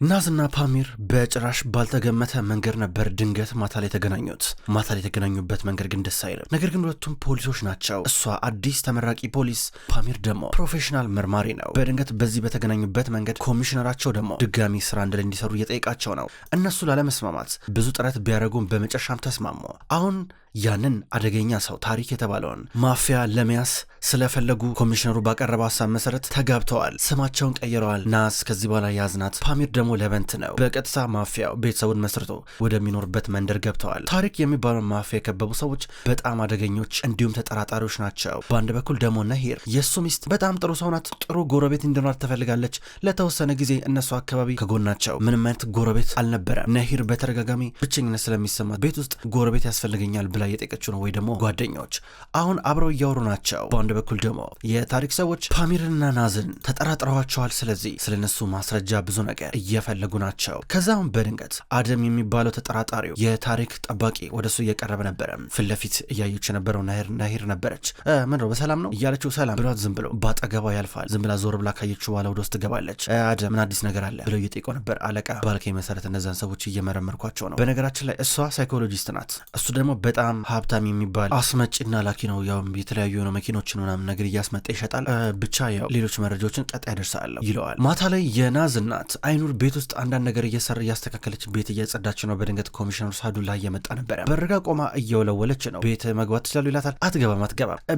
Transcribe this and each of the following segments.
ናዝና ፓሚር በጭራሽ ባልተገመተ መንገድ ነበር ድንገት ማታ ላይ የተገናኙት። ማታ ላይ የተገናኙበት መንገድ ግን ደስ አይልም። ነገር ግን ሁለቱም ፖሊሶች ናቸው። እሷ አዲስ ተመራቂ ፖሊስ፣ ፓሚር ደግሞ ፕሮፌሽናል መርማሪ ነው። በድንገት በዚህ በተገናኙበት መንገድ ኮሚሽነራቸው ደግሞ ድጋሚ ስራ እንደላይ እንዲሰሩ እየጠየቃቸው ነው። እነሱ ላለመስማማት ብዙ ጥረት ቢያደርጉም በመጨረሻም ተስማሙ። አሁን ያንን አደገኛ ሰው ታሪክ የተባለውን ማፊያ ለመያዝ ስለፈለጉ ኮሚሽነሩ ባቀረበው ሀሳብ መሰረት ተጋብተዋል። ስማቸውን ቀይረዋል። ናዝ ከዚህ በኋላ ያዝናት፣ ፓሚር ደግሞ ለበንት ነው። በቀጥታ ማፊያው ቤተሰቡን መስርቶ ወደሚኖርበት መንደር ገብተዋል። ታሪክ የሚባለው ማፊያ የከበቡ ሰዎች በጣም አደገኞች እንዲሁም ተጠራጣሪዎች ናቸው። በአንድ በኩል ደግሞ ነሂር የእሱ ሚስት በጣም ጥሩ ሰው ናት። ጥሩ ጎረቤት እንዲኖር ትፈልጋለች። ለተወሰነ ጊዜ እነሱ አካባቢ ከጎናቸው ምንም አይነት ጎረቤት አልነበረም። ነሂር በተደጋጋሚ ብቸኝነት ስለሚሰማት ቤት ውስጥ ጎረቤት ያስፈልገኛል ብላ እየጠየቀችው ነው፣ ወይ ደግሞ ጓደኞች አሁን አብረው እያወሩ ናቸው። በአንድ በኩል ደግሞ የታሪክ ሰዎች ፓሚርና ናዝን ተጠራጥረዋቸዋል። ስለዚህ ስለነሱ ማስረጃ ብዙ ነገር እየፈለጉ ናቸው። ከዛም በድንገት አደም የሚባለው ተጠራጣሪው የታሪክ ጠባቂ ወደሱ እየቀረበ ነበረ። ፊት ለፊት እያየች የነበረው ናሂር ነበረች። ምንድነው በሰላም ነው እያለችው ሰላም ብሏት ዝም ብሎ ባጠገቧ ያልፋል። ዝም ብላ ዞር ብላ ካየችው በኋላ ወደ ውስጥ ትገባለች። አደም ምን አዲስ ነገር አለ ብለው እየጠየቀው ነበር። አለቃ ባልከኝ መሰረት እነዛን ሰዎች እየመረመርኳቸው ነው። በነገራችን ላይ እሷ ሳይኮሎጂስት ናት፣ እሱ ደግሞ በጣም ሀብታም የሚባል አስመጭና ላኪ ነው። ያው የተለያዩ የሆነ መኪኖችን ምናምን ነገር እያስመጣ ይሸጣል። ብቻ ያው ሌሎች መረጃዎችን ቀጣይ ያደርሳለሁ ይለዋል። ማታ ላይ የናዝ እናት አይኑር ቤት ውስጥ አንዳንድ ነገር እየሰራ እያስተካከለች ቤት እያጸዳች ነው። በድንገት ኮሚሽነሩ ሳዱላ እየመጣ ነበረ። በርጋ ቆማ እየወለወለች ነው። ቤት መግባት ትችላሉ ይላታል። አትገባም።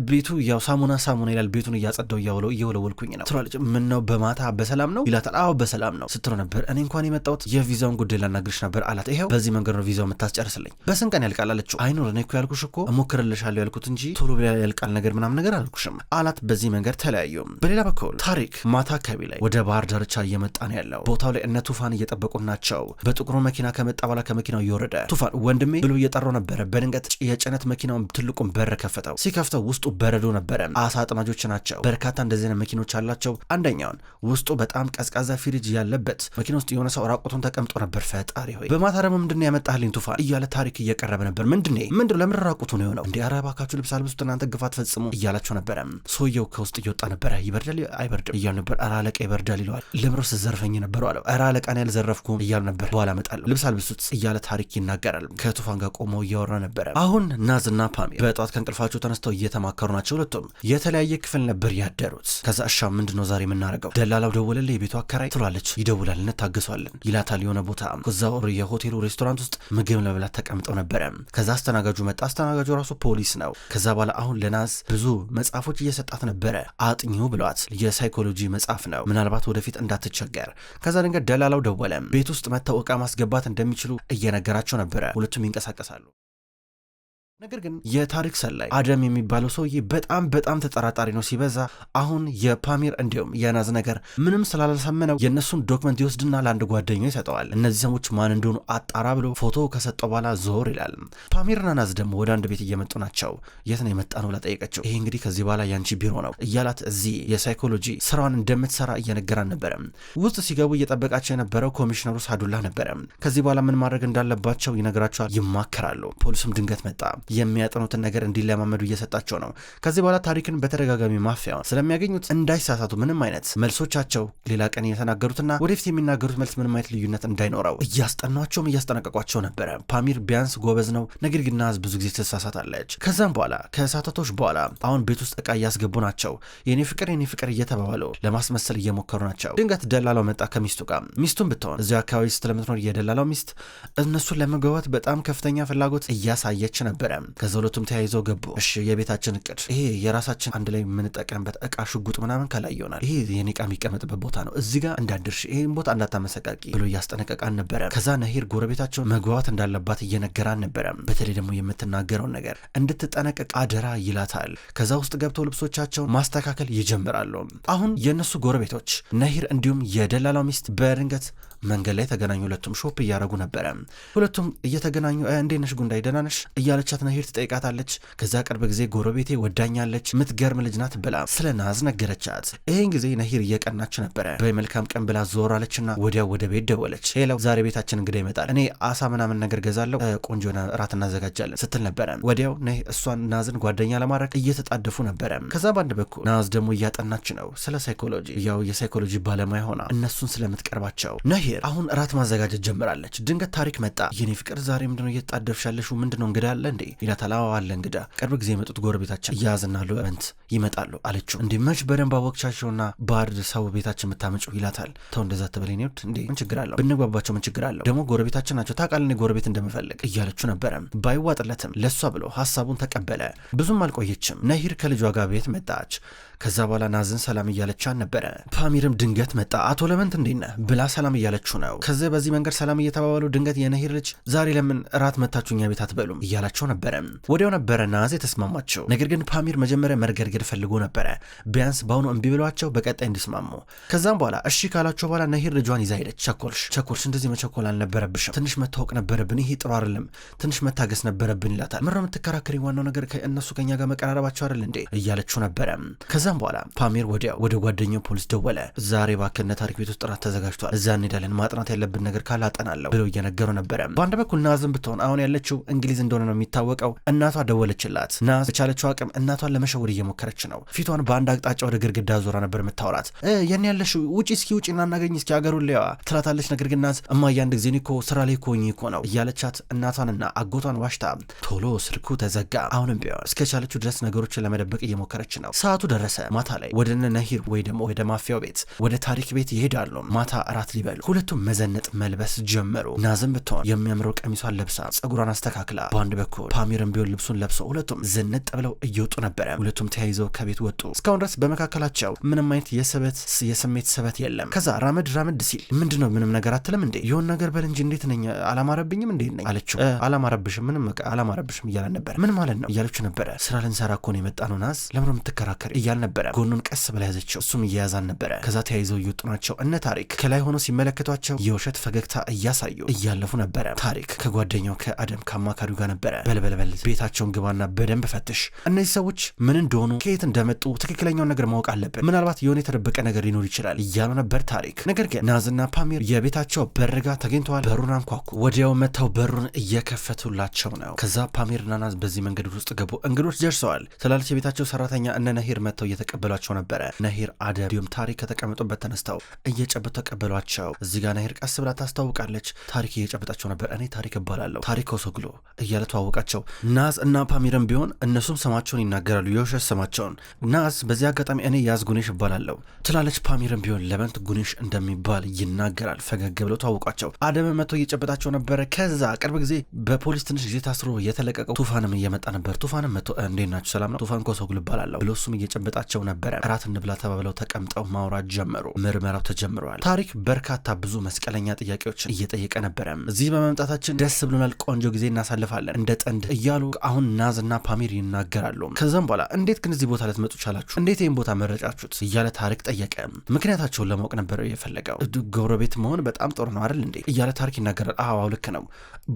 ቤቱ ያው ሳሙና ይላል። ቤቱን እያጸዳው እየወለወልኩኝ ነው ትላለች። ምን ነው በማታ በሰላም ነው ይላታል። አዎ በሰላም ነው ስትለው ነበር። እኔ እንኳን የመጣሁት የቪዛውን ጉዳይ ላናግርሽ ነበር አላት። ይሄው በዚህ መንገድ ነው ቪዛው የምታስጨርስልኝ። በስንት ቀን ያልቃል አለችው። አይኑር እኔ እኮ ያልኩሽ እኮ እሞክርልሻለሁ ያልኩት እንጂ ቶሎ ብላ ያልቃል ነገር ምናምን ነገር አልኩሽም አላት። በዚህ መንገድ ተለያዩ። በሌላ በኩል ታሪክ ማታ አካባቢ ላይ ወደ ባህር ዳርቻ እየመጣ ነው ያለው። ቦታው ላይ እነ ቱፋን እየጠበቁ ናቸው። በጥቁሩ መኪና ከመጣ በኋላ ከመኪናው እየወረደ ቱፋን ወንድሜ ብሎ እየጠራው ነበረ። በድንገት የጭነት መኪናውን ትልቁን በር ከፈተው። ሲከፍተው ውስጡ በረዶ ነበረ። አሳ አጥማጆች ናቸው። በርካታ እንደዚህ አይነት መኪኖች አላቸው። አንደኛውን ውስጡ በጣም ቀዝቃዛ ፍሪጅ ያለበት መኪና ውስጥ የሆነ ሰው ራቁቱን ተቀምጦ ነበር። ፈጣሪ ሆይ በማታ ደግሞ ምንድነው ያመጣልኝ ቱፋን እያለ ታሪክ እየቀረበ ነበር። ምንድነው ለምን ራቁቱ ነው የሆነው? እንዴ አረባካችሁ ልብስ አልብሱት እናንተ ግፋት ፈጽሙ እያላቸው ነበረ። ሰውየው ከውስጥ እየወጣ ነበረ። ይበርዳል አይበርድም እያሉ ነበር። ኧረ አለቃ ይበርዳል ይለዋል። ለምሮስ ዘርፈኝ ነበረው አለው። ኧረ አለቃን ያልዘረፍኩም እያሉ ነበር። በኋላ እመጣለሁ ልብስ አልብሱት እያለ ታሪክ ይናገራል። ከቱፋን ጋር ቆመው እያወራ ነበረ። አሁን ናዝና ፓሚር በጠዋት ከእንቅልፋቸው ተነስተው እየተማከሩ ናቸው። ሁለቱም የተለያየ ክፍል ነበር ያደሩት። ከዛ እሻ ምንድነው ዛሬ የምናደርገው? ደላላው ደወለልህ የቤቱ አከራይ ትሏለች። ይደውላል እንታገሷለን ይላታል። የሆነ ቦታ ከዛው የሆቴሉ ሬስቶራንት ውስጥ ምግብ ለመብላት ተቀምጠው ነበረ። ከዛ አስተናጋጁ መጣ። አስተናጋጁ ራሱ ፖሊስ ነው። ከዛ በኋላ አሁን ለናዝ ብዙ መጽሐፎች እየሰጣት ነበረ። አጥኚው ብሏት የሳይኮሎጂ መጽሐፍ ነው ምናልባት ወደፊት እንዳትቸገር። ከዛ ድንገት ደላላው ደወለ። ቤት ውስጥ መተው ዕቃ ማስገባት እንደሚችሉ እየነገራቸው ነበረ። ሁለቱም ይንቀሳቀሳሉ። ነገር ግን የታሪክ ሰላይ አደም የሚባለው ሰውዬ በጣም ተጠራጣሪ ነው ሲበዛ። አሁን የፓሚር እንዲሁም የናዝ ነገር ምንም ስላልሰመነው የእነሱን ዶክመንት ይወስድና ለአንድ ጓደኛው ይሰጠዋል። እነዚህ ሰዎች ማን እንደሆኑ አጣራ ብሎ ፎቶ ከሰጠው በኋላ ዞር ይላል። ፓሚርና ናዝ ደግሞ ወደ አንድ ቤት እየመጡ ናቸው። የት ነው የመጣ ነው ብላ ጠየቀችው። ይሄ እንግዲህ ከዚህ በኋላ ያንቺ ቢሮ ነው እያላት እዚህ የሳይኮሎጂ ስራዋን እንደምትሰራ እየነገራን ነበረ። ውስጥ ሲገቡ እየጠበቃቸው የነበረው ኮሚሽነሩ ሳዱላ ነበረ። ከዚህ በኋላ ምን ማድረግ እንዳለባቸው ይነግራቸዋል፣ ይማከራሉ። ፖሊሱም ድንገት መጣ። የሚያጠኑትን ነገር እንዲለማመዱ እየሰጣቸው ነው። ከዚህ በኋላ ታሪክን በተደጋጋሚ ማፊያውን ስለሚያገኙት እንዳይሳሳቱ ምንም አይነት መልሶቻቸው ሌላ ቀን የተናገሩትና ወደፊት የሚናገሩት መልስ ምንም አይነት ልዩነት እንዳይኖረው እያስጠኗቸውም እያስጠነቀቋቸው ነበረ። ፓሚር ቢያንስ ጎበዝ ነው፣ ነገር ግን ናዝ ብዙ ጊዜ ትሳሳታለች። ከዛም በኋላ ከሳተቶች በኋላ አሁን ቤት ውስጥ ዕቃ እያስገቡ ናቸው። የኔ ፍቅር እየተባባሉ ለማስመሰል እየሞከሩ ናቸው። ድንገት ደላላው መጣ ከሚስቱ ጋር። ሚስቱን ብትሆን እዚያ አካባቢ ስለምትኖር የደላላው ሚስት እነሱን ለመግባባት በጣም ከፍተኛ ፍላጎት እያሳየች ነበረ። ከዛ ሁለቱም ተያይዘው ገቡ። እሺ የቤታችን እቅድ ይሄ የራሳችን አንድ ላይ የምንጠቀምበት ዕቃ ሽጉጥ ምናምን ከላይ ይሆናል። ይሄ የኔ ዕቃ የሚቀመጥበት ቦታ ነው። እዚህ ጋር እንዳድርሽ ይሄን ቦታ እንዳታመሰቃቂ ብሎ እያስጠነቀቃን ነበረ። ከዛ ነሂር ጎረቤታቸው መግባባት እንዳለባት እየነገራን ነበረ። በተለይ ደግሞ የምትናገረውን ነገር እንድትጠነቀቅ አደራ ይላታል። ከዛ ውስጥ ገብተው ልብሶቻቸው ማስተካከል ይጀምራሉ። አሁን የእነሱ ጎረቤቶች ነሂር እንዲሁም የደላላው ሚስት በድንገት መንገድ ላይ ተገናኙ። ሁለቱም ሾፕ እያደረጉ ነበረ። ሁለቱም እየተገናኙ እንዴት ነሽ ጉንዳይ ደህና ነሽ እያለቻት ነሂር ትጠይቃታለች። ከዛ ቅርብ ጊዜ ጎረቤቴ ወዳኛለች ምትገርም ልጅ ናት ብላ ስለ ናዝ ነገረቻት። ይህን ጊዜ ነሂር እየቀናች ነበረ። በመልካም ቀን ብላ ዞራለችና ወዲያው ወደ ቤት ደወለች። ሄለው ዛሬ ቤታችን እንግዳ ይመጣል፣ እኔ አሳ ምናምን ነገር ገዛለሁ፣ ቆንጆ ራት እናዘጋጃለን ስትል ነበረ። ወዲያው እሷን ናዝን ጓደኛ ለማድረግ እየተጣደፉ ነበረ። ከዛ በአንድ በኩል ናዝ ደግሞ እያጠናች ነው ስለ ሳይኮሎጂ፣ ያው የሳይኮሎጂ ባለሙያ ሆና እነሱን ስለምትቀርባቸው። ነሂር አሁን ራት ማዘጋጀት ጀምራለች። ድንገት ታሪክ መጣ። የኔ ፍቅር ዛሬ ምንድነው እየተጣደፍሻለሽ? ምንድነው እንግዳ አለ እንዴ ይላታል። አዎ አለ እንግዳ፣ ቅርብ ጊዜ የመጡት ጎረቤታችን እያዝና ሉበንት ይመጣሉ አለችው። እንዴ መች በደንብ አወቅቻቸውና ባርድ ሰው ቤታችን የምታመጩ ይላታል። ተው እንደዛ ተበለኝ ነው እንዴ ምን ችግር አለው? ብንግባባቸው ምን ችግር አለው? ደግሞ ጎረቤታችን ናቸው ታውቃለህ፣ እኔ ጎረቤት እንደምፈልግ እያለችው ነበረ። ባይዋጥለትም ለሷ ብሎ ሐሳቡን ተቀበለ። ብዙም አልቆየችም ነሂር ከልጇ ጋር ቤት መጣች። ከዛ በኋላ ናዝን ሰላም እያለቻን ነበረ። ፓሚርም ድንገት መጣ። አቶ ለመንት እንዴት ነህ ብላ ሰላም እያለችው ነው። ከዚህ በዚህ መንገድ ሰላም እየተባባሉ ድንገት የነሂር ልጅ ዛሬ ለምን ራት መታችሁ እኛ ቤት አትበሉም እያላቸው ነበረ። ወዲያው ነበረ ናዝ የተስማማቸው። ነገር ግን ፓሚር መጀመሪያ መርገርገር ፈልጎ ነበረ፣ ቢያንስ በአሁኑ እምቢ ብሏቸው በቀጣይ እንዲስማሙ። ከዛም በኋላ እሺ ካላቸው በኋላ ነሂር ልጇን ይዛ ሄደች። ቸኮልሽ እንደዚህ መቸኮል አልነበረብሽም፣ ትንሽ መታወቅ ነበረብን፣ ይሄ ጥሩ አይደለም፣ ትንሽ መታገስ ነበረብን ይላታል። ምነው የምትከራከሪ? ዋናው ነገር እነሱ ከኛ ጋር መቀራረባቸው አይደል እንዴ እያለችው ነበረ። ከዛም በኋላ ፓሚር ወደ ጓደኛው ፖሊስ ደወለ። ዛሬ ባከነ ታሪክ ቤት ውስጥ ጥራት ተዘጋጅቷል፣ እዛ እንሄዳለን፣ ማጥናት ያለብን ነገር ካለ አጠናለሁ ብለው እየነገሩ ነበረ። በአንድ በኩል ናዝን ብትሆን አሁን ያለችው እንግሊዝ እንደሆነ ነው የሚታወቀው። እናቷ ደወለችላት። ናዝ በቻለችው አቅም እናቷን ለመሸወድ እየሞከረች ነው። ፊቷን በአንድ አቅጣጫ ወደ ግድግዳ ዞራ ነበር የምታወራት። የኔ ያለሽው ውጪ እስኪ እናናገኝ እስኪ አገሩን ሊያዋ ትላታለች። ነገር ግን ናዝ እማዬ አንድ ጊዜ እኮ ስራ ላይ ኮኝ እኮ ነው እያለቻት እናቷንና አጎቷን ዋሽታ ቶሎ ስልኩ ተዘጋ። አሁንም ቢሆን እስከቻለችው ድረስ ነገሮችን ለመደበቅ እየሞከረች ነው። ሰዓቱ ደረሰ። ማታ ላይ ወደ ነሂር ወይ ደግሞ ወደ ማፊያው ቤት ወደ ታሪክ ቤት ይሄዳሉ። ማታ እራት ሊበሉ ሁለቱም መዘነጥ መልበስ ጀመሩ። ናዝም ብትሆን የሚያምረው ቀሚሷን ለብሳ ጸጉሯን አስተካክላ፣ በአንድ በኩል ፓሚርም ቢሆን ልብሱን ለብሶ ሁለቱም ዝንጥ ብለው እየወጡ ነበረ። ሁለቱም ተያይዘው ከቤት ወጡ። እስካሁን ድረስ በመካከላቸው ምንም አይነት የስሜት ስበት የለም። ከዛ ራመድ ሲል ምንድነው ምንም ነገር አትልም እንዴ የሆን ነገር በል እንጂ እንዴት ነኝ አላማረብኝም እንዴ ነኝ አለችው። አላማረብሽም ምንም አላማረብሽም እያለ ነበር። ምን ማለት ነው እያለችው ነበረ። ስራ ልንሰራ እኮ ነው የመጣ ነው ናዝ ለምን የምትከራከር እያል ነበረ። ጎኑን ቀስ ብላ ያዘችው፣ እሱም እየያዛን ነበረ። ከዛ ተያይዘው እየወጡ ናቸው። እነ ታሪክ ከላይ ሆኖ ሲመለከቷቸው የውሸት ፈገግታ እያሳዩ እያለፉ ነበረ። ታሪክ ከጓደኛው ከአደም ከአማካሪው ጋር ነበረ። በልበልበል ቤታቸውን ግባና በደንብ ፈትሽ፣ እነዚህ ሰዎች ምን እንደሆኑ ከየት እንደመጡ ትክክለኛውን ነገር ማወቅ አለብን፣ ምናልባት የሆነ የተደበቀ ነገር ሊኖር ይችላል እያሉ ነበር ታሪክ። ነገር ግን ናዝና ፓሚር የቤታቸው በርጋ ተገኝተዋል። በሩን አንኳኩ። ወዲያው መታው በሩን እየከፈቱላቸው ነው። ከዛ ፓሚርና ናዝ በዚህ መንገድ ውስጥ ገቡ። እንግዶች ደርሰዋል ትላለች የቤታቸው ሰራተኛ። እነ ነሂር መጥተው እየተቀበሏቸው ነበረ። ነሂር አደም እንዲሁም ታሪክ ከተቀመጡበት ተነስተው እየጨበጡ ተቀበሏቸው። እዚህ ጋር ነሂር ቀስ ብላ ታስታውቃለች። ታሪክ እየጨበጣቸው ነበር። እኔ ታሪክ እባላለሁ ታሪክ ወሶግሎ እያለ ተዋወቃቸው። ናዝ እና ፓሚርም ቢሆን እነሱም ስማቸውን ይናገራሉ፣ የውሸት ስማቸውን። ናዝ በዚህ አጋጣሚ እኔ ያዝ ጉኔሽ እባላለሁ ትላለች። ፓሚርም ቢሆን ለመንት ጉኔሽ እንደሚባል ይናገራል። ፈገግ ብለው ተዋወቋቸው። አደም መጥቶ እየጨበጣቸው ነበረ። ከዛ ቅርብ ጊዜ በፖሊስ ትንሽ ጊዜ ታስሮ የተለቀቀው ቱፋንም እየመጣ ነበር። ቱፋንም መጥቶ እንዴት ናችሁ ሰላም ነው ቱፋን ኮሶግሎ እባላለሁ ብሎ እሱም እየጨበጣቸው ነበረ። እራት እንብላ ተባብለው ተቀምጠው ማውራት ጀመሩ። ምርመራው ተጀምሯል። ታሪክ በርካታ ብዙ መስቀለኛ ጥያቄዎችን እየጠየቀ ነበረ። እዚህ በመምጣታችን ደስ ብሎናል፣ ቆንጆ ጊዜ እናሳልፋለን እንደ ጥንድ እያሉ አሁን ናዝና ፓሚር ይናገራሉ። ከዛም በኋላ እንዴት ግን እዚህ ቦታ ልትመጡ ቻላችሁ? እንዴት ይህን ቦታ መረጫችሁት? እያለ ታሪክ ጠየቀ። ምክንያታቸውን ለማወቅ ነበር የፈለገው። ጎረቤት መሆን በጣም ጥሩ ነው አይደል እንዴ እያለ ታሪክ ይናገራል። አዎ ልክ ነው፣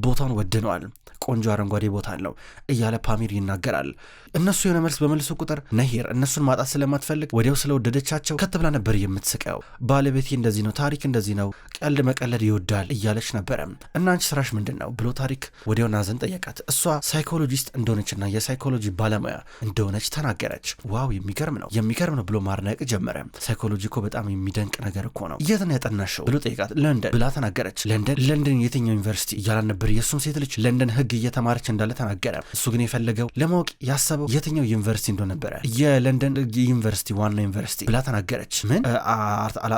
ቦታውን ወድነዋል፣ ቆንጆ አረንጓዴ ቦታ አለው እያለ ፓሚር ይናገራል። እነሱ የሆነ መልስ በመልሱ ቁጥር ነሂር እነሱን ማጣት ስለማትፈልግ ወዲያው ስለወደደቻቸው ከት ብላ ነበር የምትስቀው። ባለቤቴ እንደዚህ ነው፣ ታሪክ እንደዚህ ነው፣ ቀልድ መቀለድ ይወዳል እያለች ነበረ። እና አንቺ ስራሽ ምንድን ነው ብሎ ታሪክ ወዲያው ናዝን ጠየቃት። እሷ ሳይኮሎጂስት እንደሆነችና የሳይኮሎጂ ባለሙያ እንደሆነች ተናገረች። ዋው የሚገርም ነው ብሎ ማድነቅ ጀመረ። ሳይኮሎጂ እኮ በጣም የሚደንቅ ነገር እኮ ነው። የት ነው ያጠናሽው ብሎ ጠይቃት። ለንደን ብላ ተናገረች። ለንደን የትኛው ዩኒቨርሲቲ እያላን ነበር። የእሱም ሴት ልጅ ለንደን ህግ እየተማረች እንዳለ ተናገረ። እሱ ግን የፈለገው ለማወቅ ያሰበው የትኛው ዩኒቨርሲቲ እንደሆነ ነበረ። የለንደን ዩኒቨርሲቲ ዋና ዩኒቨርሲቲ ብላ ተናገረች። ምን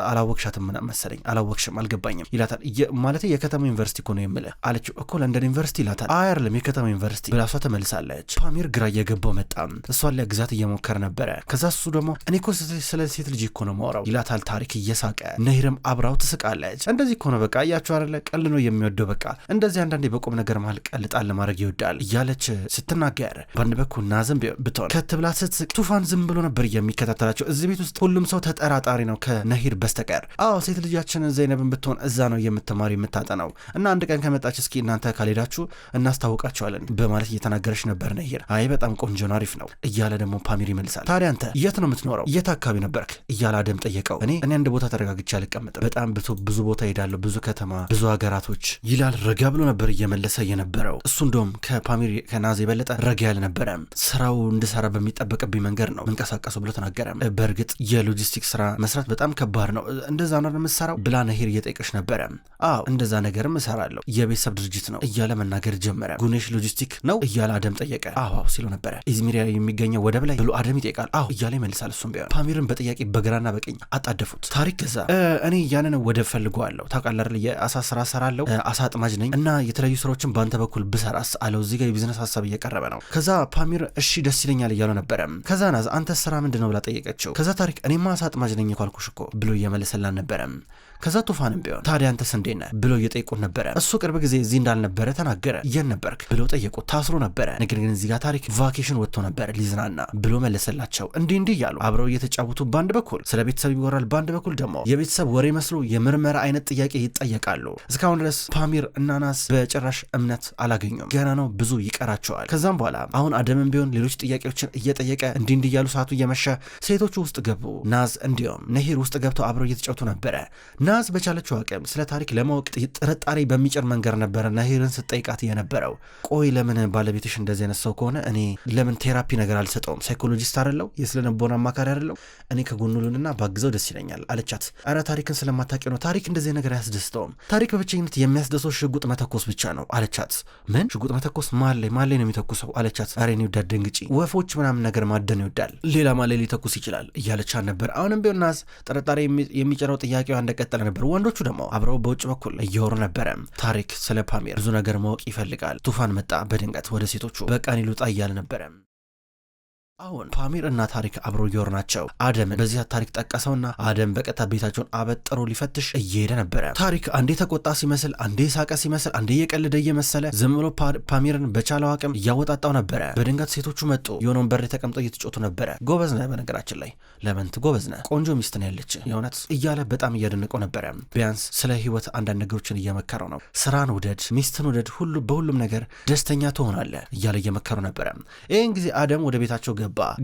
አላወቅሻትም መሰለኝ አላወቅሽም አልገባኝም ይላታል። ማለት የከተማ ዩኒቨርሲቲ እኮ ነው የምልህ አለችው። እኮ ለንደን ዩኒቨርሲቲ ይላታል። አይደለም የከተማ ዩኒቨርሲቲ ብላ እሷ ተመልሳለች። ፓሚር ግራ እየገባው መጣ። እሷን ሊያግዛት እየሞከረ ነበረ። ከዛ እሱ ደግሞ እኔ እኮ ስለ ሴት ልጅ እኮ ነው ማውራው ይላታል። ታሪክ እየሳቀ ነሂርም አብራው ትስቃለች። እንደዚህ እኮ ነው በቃ እያችሁ አይደለ ቀል ነው የሚወደው በቃ እንደዚህ አንዳንዴ በቁም ነገር መሀል ቀልጣል ለማድረግ ይወዳል እያለች ስትናገር፣ በአንድ በኩል ናዝም ብትሆን ከት ብላ ስትስቅ ቱፋን ዝም ብሎ ነበር የሚከታተላቸው። እዚህ ቤት ውስጥ ሁሉም ሰው ተጠራጣሪ ነው ከነሂር በስተቀር። አዎ ሴት ልጃችን ዘይነብን ብትሆን እዛ ነው የምትማሪ የምታጠናው እና አንድ ቀን ከመጣች እስኪ እናንተ ካልሄዳችሁ እናስታውቃቸዋለን በማለት እየተናገረች ነበር ነሂር። አይ በጣም ቆንጆ ነው፣ አሪፍ ነው እያለ ደግሞ ፓሚር ይመልሳል። ታዲያ አንተ የት ነው የምትኖረው? የት አካባቢ ነበርክ? እያለ አደም ጠየቀው። እኔ አንድ ቦታ ተረጋግቼ አልቀመጥም፣ በጣም ብዙ ቦታ ሄዳለሁ፣ ብዙ ከተማ፣ ብዙ ሀገራቶች ይላል። ረጋ ብሎ ነበር እየመለሰ የነበረው። እሱ እንደውም ከፓሚር ከናዝ የበለጠ ረጋ ያለ ነበረ። ስራው እንድሰራ በሚጠበቅብኝ መንገድ ነው መንቀሳቀሱ ብሎ ተናገረ። በእርግጥ የሎጂስቲክ ስራ መስራት በጣም ከባድ ነው፣ እንደዛ ነው የምሰራው ብላ ነሂር እየጠየቀች ነበረ። አዎ እንደዛ ነገርም እሰራለሁ፣ የቤተሰብ ድርጅት ነው እያለ መናገር ጀመረ። ጉኔሽ ሎጂስቲክ ነው እያለ አደም ጠየቀ። አዎ ሲሉ ነበረ። ኢዝሚር የሚገኘው ወደብ ላይ ብሎ አደም ይጠይቃል። አዎ እያለ ይመልሳል። እሱም ቢሆን ፓሚርን በጥያቄ በግራና በቀኝ አጣደፉት። ታሪክ ከዛ እኔ ያንን ወደብ ፈልገዋለሁ፣ ታውቃለህ አይደል? የአሳ ስራ ሰራለሁ፣ አሳ አጥማጅ ነኝ እና የተለያዩ ስራዎችን በአንተ በኩል ብሰራስ አለው። እዚህ ጋር የቢዝነስ ሀሳብ እየቀረበ ነው። ከዛ ፓሚር እሺ ደስ ይለኛል እያለው ነበረ። ከዛ ናዝ አንተ ስራ ምንድን ነው ብላ ጠየቀችው። ከዛ ታሪክ እኔማ አሳ አጥማጅ ነኝ እኮ አልኩሽ እኮ ብሎ እየመለሰላን ነበረ። ከዛ ቱፋንም ቢሆን ታዲያ አንተስ እንዴት ነህ ብሎ እየጠየቁት ነበረ። እሱ ቅርብ ጊዜ እዚህ እንዳልነበረ ተናገረ። የት ነበርክ ብሎ ጠየቁት። ታስሮ ነበረ፣ ነገር ግን እዚህ ጋር ታሪክ ቫኬሽን ወጥቶ ነበር ሊዝናና ብሎ መለሰላቸው። እንዲህ እያሉ አብረው እየተጫወቱ በአንድ በኩል ስለ ቤተሰብ ይወራል፣ በአንድ በኩል ደግሞ የቤተሰብ ወሬ መስሎ የምርመራ አይነት ጥያቄ ይጠየቃሉ። እስካሁን ድረስ ፓሚር እና ናዝ በጭራሽ እምነት አላገኙም። ገና ነው፣ ብዙ ይቀራቸዋል። ከዛም በኋላ አሁን አደምም ቢሆን ሌሎች ጥያቄዎችን እየጠየቀ እንዲህ እያሉ ሰዓቱ እየመሸ ሴቶቹ ውስጥ ገቡ። ናዝ እንዲሁም ነሂር ውስጥ ገብተው አብረው እየተጫወቱ ነበረ። ናዝ በቻለችው አቅም ስለ ታሪክ ለማወቅ ጥርጣሬ በሚጭር መንገድ ነበረ ነሂርን ስትጠይቃት የነበረው። ቆይ ለምን ባለቤትሽ እንደዚህ አይነት ሰው ከሆነ እኔ ለምን ቴራፒ ነገር አልሰጠውም? ሳይኮሎጂስት አይደለው? የስነ ልቦና አማካሪ አይደለው? እኔ ከጎኑ ልንና ባግዘው ደስ ይለኛል አለቻት። አረ ታሪክን ስለማታውቂው ነው፣ ታሪክ እንደዚህ ነገር አያስደስተውም። ታሪክ በብቸኝነት የሚያስደስተው ሽጉጥ መተኮስ ብቻ ነው አለቻት። ምን ሽጉጥ መተኮስ? ማን ላይ ነው የሚተኩሰው አለቻት። አረ እኔ ወዳድ ደንግጪ፣ ወፎች ምናምን ነገር ማደን ይወዳል፣ ሌላ ማን ላይ ሊተኩስ ይችላል እያለቻት ነበር። አሁንም ቢሆን ናዝ ጥርጣሬ የሚጭረው ጥያቄዋ እንደቀጠለ ነበር። ወንዶቹ ደግሞ አብረው በውጭ በኩል እየወሩ ነበረ። ታሪክ ስለ ፓሚር ብዙ ነገር ማወቅ ይፈልጋል። ቱፋን መጣ በድንገት ወደ ሴቶቹ። በቃ እኔ ልውጣ እያለ ነበረ። አሁን ፓሚር እና ታሪክ አብሮ እየወሩ ናቸው። አደም በዚህ ታሪክ ጠቀሰውና አደም በቀጥታ ቤታቸውን አበጥሮ ሊፈትሽ እየሄደ ነበረ። ታሪክ አንዴ ተቆጣ ሲመስል፣ አንዴ ሳቀ ሲመስል፣ አንዴ የቀለደ እየመሰለ ዝም ብሎ ፓሚርን በቻለው አቅም እያወጣጣው ነበረ። በድንገት ሴቶቹ መጡ። የሆነውን በር ተቀምጠው እየተጮቱ ነበረ። ጎበዝ ነህ፣ በነገራችን ላይ ለመንት ጎበዝ ነህ፣ ቆንጆ ሚስት ነው ያለች የእውነት እያለ በጣም እያደነቀው ነበረ። ቢያንስ ስለ ህይወት አንዳንድ ነገሮችን እየመከረው ነው። ስራን ውደድ፣ ሚስትን ውደድ፣ በሁሉም ነገር ደስተኛ ትሆናለህ እያለ እየመከረው ነበረ። ይህን ጊዜ አደም ወደ ቤታቸው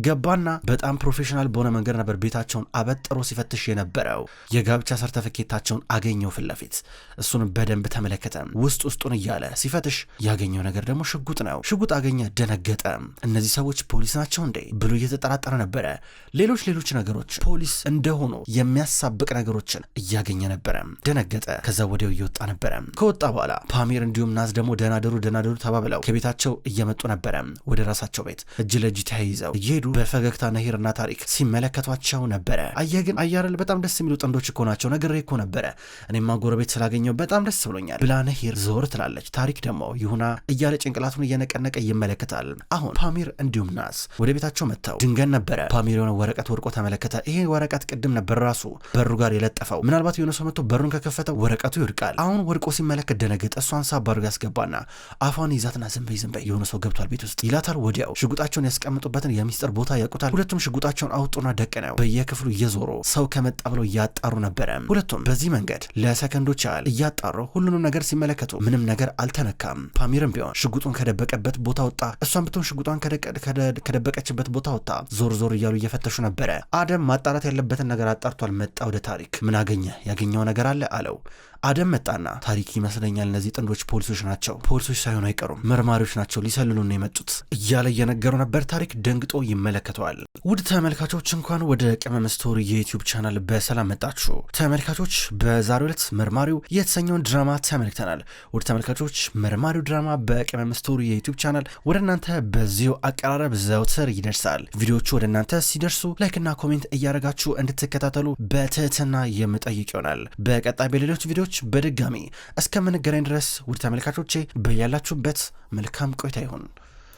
ገባና በጣም ፕሮፌሽናል በሆነ መንገድ ነበር ቤታቸውን አበጥሮ ሲፈትሽ የነበረው። የጋብቻ ሰርተፊኬታቸውን አገኘው ፊት ለፊት። እሱንም በደንብ ተመለከተ። ውስጡን እያለ ሲፈትሽ ያገኘው ነገር ደግሞ ሽጉጥ ነው። ሽጉጥ አገኘ፣ ደነገጠ። እነዚህ ሰዎች ፖሊስ ናቸው እንዴ ብሎ እየተጠራጠረ ነበረ። ሌሎች ነገሮች ፖሊስ እንደሆኑ የሚያሳብቅ ነገሮችን እያገኘ ነበረ። ደነገጠ። ከዛ ወዲያው እየወጣ ነበረ። ከወጣ በኋላ ፓሚር እንዲሁም ናዝ ደግሞ ደናደሩ ተባብለው ከቤታቸው እየመጡ ነበረ ወደ ራሳቸው ቤት እጅ ለእጅ ተያይዘው እየሄዱ በፈገግታ ነሂርና ታሪክ ሲመለከቷቸው ነበረ። አየህ ግን አያረል በጣም ደስ የሚሉ ጥንዶች እኮ ናቸው፣ ነግሬ እኮ ነበረ። እኔማ ጎረቤት ስላገኘው በጣም ደስ ብሎኛል ብላ ነሂር ዞር ትላለች። ታሪክ ደግሞ ይሁና እያለ ጭንቅላቱን እየነቀነቀ ይመለከታል። አሁን ፓሚር እንዲሁም ናዝ ወደ ቤታቸው መጥተው ድንገት ነበረ ፓሚር የሆነ ወረቀት ወድቆ ተመለከተ። ይሄ ወረቀት ቅድም ነበር ራሱ በሩ ጋር የለጠፈው። ምናልባት የሆነ ሰው መጥቶ በሩን ከከፈተው ወረቀቱ ይወድቃል። አሁን ወድቆ ሲመለከት ደነገጠ። እሷን ሳብ አድርጎ ያስገባና አፏን ይዛትና ዝም በይ የሆነ ሰው ገብቷል ቤት ውስጥ ይላታል። ወዲያው ሽጉጣቸውን ያስቀምጡበትን የሚስጥር ቦታ ያውቁታል። ሁለቱም ሽጉጣቸውን አውጡና ደቅነው በየክፍሉ እየዞሩ ሰው ከመጣ ብለው እያጣሩ ነበረ። ሁለቱም በዚህ መንገድ ለሰከንዶች ያህል እያጣሩ ሁሉንም ነገር ሲመለከቱ ምንም ነገር አልተነካም። ፓሚርም ቢሆን ሽጉጡን ከደበቀበት ቦታ ወጣ። እሷን ብትሆን ሽጉጧን ከደበቀችበት ቦታ ወጣ። ዞር እያሉ እየፈተሹ ነበረ። አደም ማጣራት ያለበትን ነገር አጣርቷል። መጣ ወደ ታሪክ። ምን አገኘ? ያገኘው ነገር አለ አለው። አደም መጣና ታሪክ ይመስለኛል እነዚህ ጥንዶች ፖሊሶች ናቸው፣ ፖሊሶች ሳይሆኑ አይቀሩም፣ መርማሪዎች ናቸው፣ ሊሰልሉን ነው የመጡት እያለ እየነገሩ ነበር። ታሪክ ደንግጦ ይመለከተዋል። ውድ ተመልካቾች እንኳን ወደ ቅመም ስቶሪ የዩቲዩብ ቻናል በሰላም መጣችሁ። ተመልካቾች በዛሬው ዕለት መርማሪው የተሰኘውን ድራማ ተመልክተናል። ውድ ተመልካቾች መርማሪው ድራማ በቅመም ስቶሪ የዩቲዩብ ቻናል ወደ እናንተ በዚሁ አቀራረብ ዘውትር ይደርሳል። ቪዲዮቹ ወደ እናንተ ሲደርሱ ላይክና ኮሜንት እያደረጋችሁ እንድትከታተሉ በትህትና የምጠይቅ ይሆናል። በቀጣይ በሌሎች ቪዲዮች በድጋሚ እስከምንገናኝ ድረስ ውድ ተመልካቾቼ በያላችሁበት መልካም ቆይታ ይሁን።